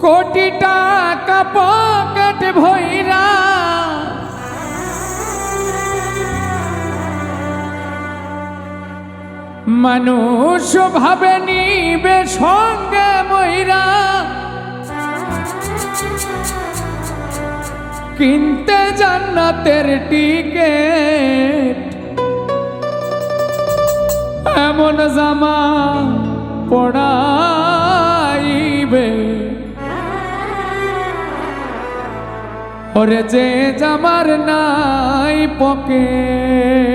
কোটি টাকা পকেট ভইরা মানুষ ভাবে নিবে সঙ্গে মইরা কিনতে জান্নাতের টিকেট এমন জামা পড়াইবে ওরে যে জামার নাই পকেট।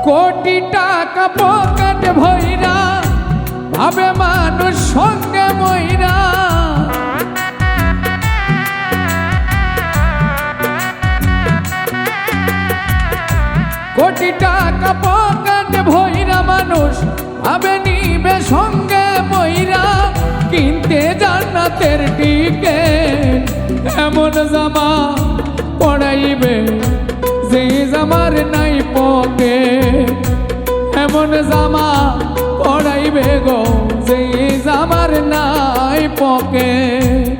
কোটি টাকা পকেট ভইরা ভাবে মানুষ সঙ্গে মইরা কোটি টাকা পকেট ভইরা মানুষ ভাবে নিবে সঙ্গে মইরা কিনতে জান্নাতের টিকেট এমন জামা পড়াইবে যে জামার নাই পকেট এমন জামা পড়াইবে গো যে জামার নাই পকেট।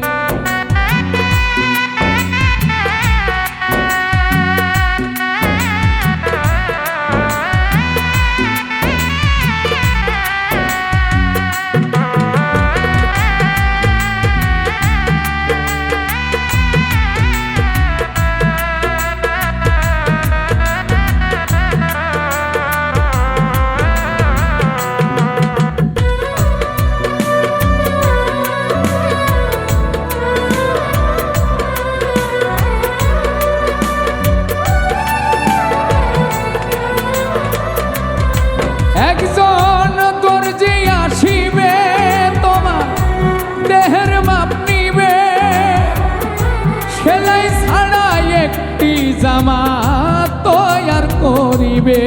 একজন দর্জি আসিবে তোমার দেহের মাপ নিবে সেলাই ছাড়া একটি জামা তৈয়ার করিবে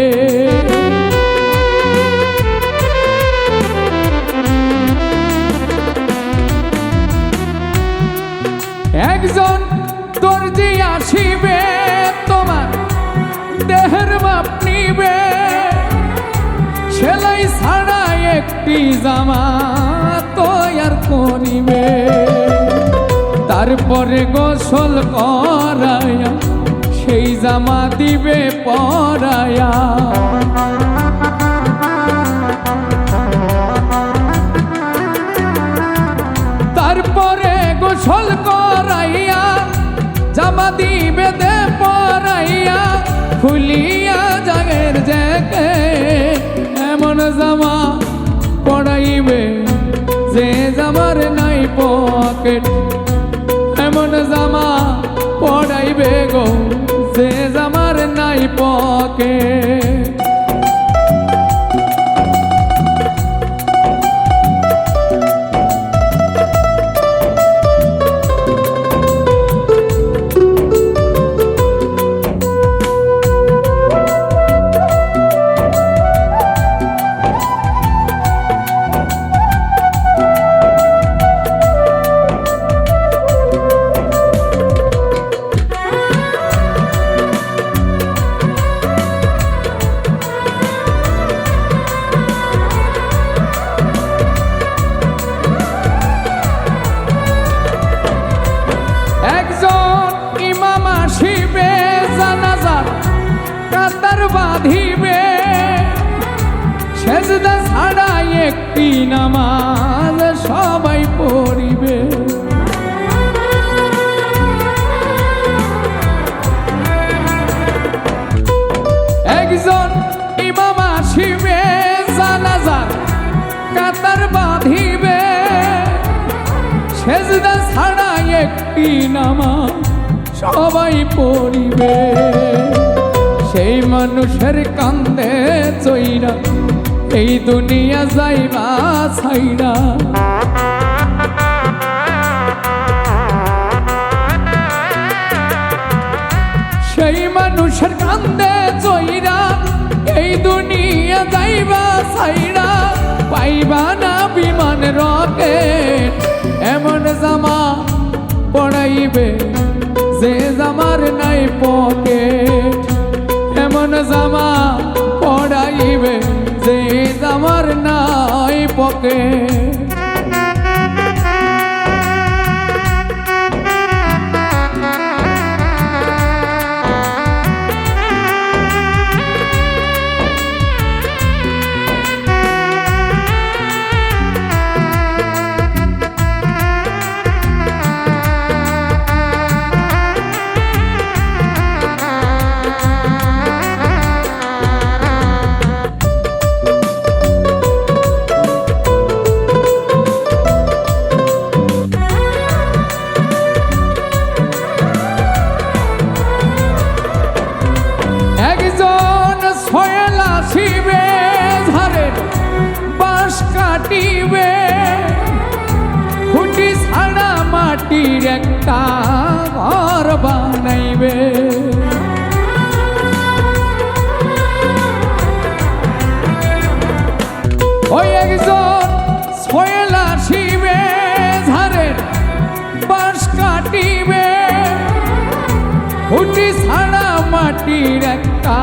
একজন দর্জি আসিবে তোমার দেহের মাপ নিবে সেলাই ছাড়া একটি জামা তৈয়ার করিবে তারপরে গোসল করায়া সেই জামা দিবে পরায়া তারপরে গোসল করাইয়া জামা দিবে দে পরাইয়া খুলিয়া জাগের জ্যাকেট এমন জামা পড়াইবে যে জামার নাই পকেট এমন জামা পড়াইবে গো যে জামার নাই পকেট। বাঁধিবে সেজদা ছাড়া একটি নামাজ সবাই পড়িবে একজন ইমাম আসিবে জানাজার কাতার বাঁধিবে সেজদা ছাড়া একটি নামাজ সবাই পড়িবে সেই মানুষের কান্দে চইরা এই দুনিয়া যাইবা ছাইরা সেই মানুষের কান্দে চইরা এই দুনিয়া যাইবা ছাইরা পাইবা না বিমান রকেট এমন জামা পড়াইবে যে জামার নাই পকেট, এমন জামা পড়াইবে যে জামার নাই পকেট। আসিবে ঝড়ের বাঁশ কাটিবে, খুঁটি ছাড়া মাটির একটা ঘর বানাইবে। ওই একজন সোয়েল আসিবে ঝড়ের বাঁশ কাটিবে, খুঁটি ছাড়া মাটির একটা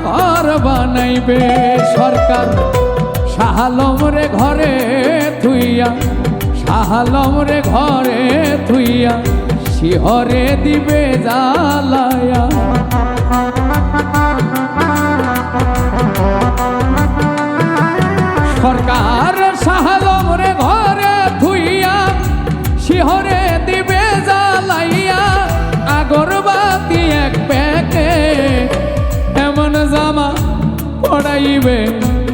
ঘর বানাইবে। সরকার শাহ আলম রে ঘরে থুইয়া, শাহ আলম রে ঘরে থুইয়া শিহরে দিবে জ্বালায়া। সরকার শাহ আলম রে ঘরে থুইয়া শিহরে দিবে জ্বালাইয়া, আগরবাতি এক প্যাকে এমন জামা পড়াইবে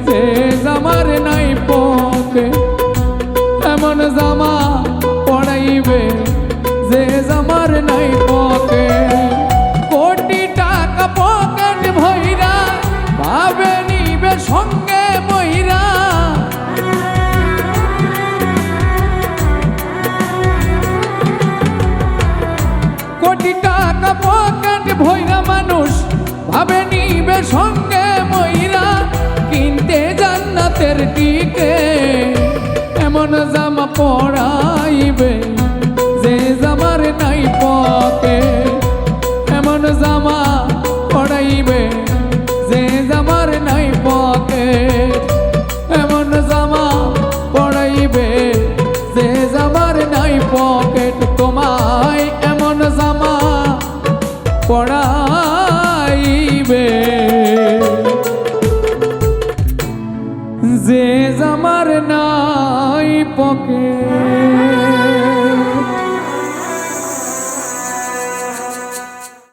যে জামার নাই পকে, এমন জামা পড়াইবে যে জামার নাই পকে। কোটি টাকা পকেট ভইরা ভাবে নিবে সঙ্গে মইরা, কোটি টাকা পকেট ভইরা মানুষ ভাবে নিবে সঙ্গে মইরা, কিনতে জান্নাতের টিকে এমন জামা পড়াইবে যে জামার নাই পকে, এমন জামা পড়াইবে যে জামার নাই পকে, এমন জামা পড়াইবে যে জামার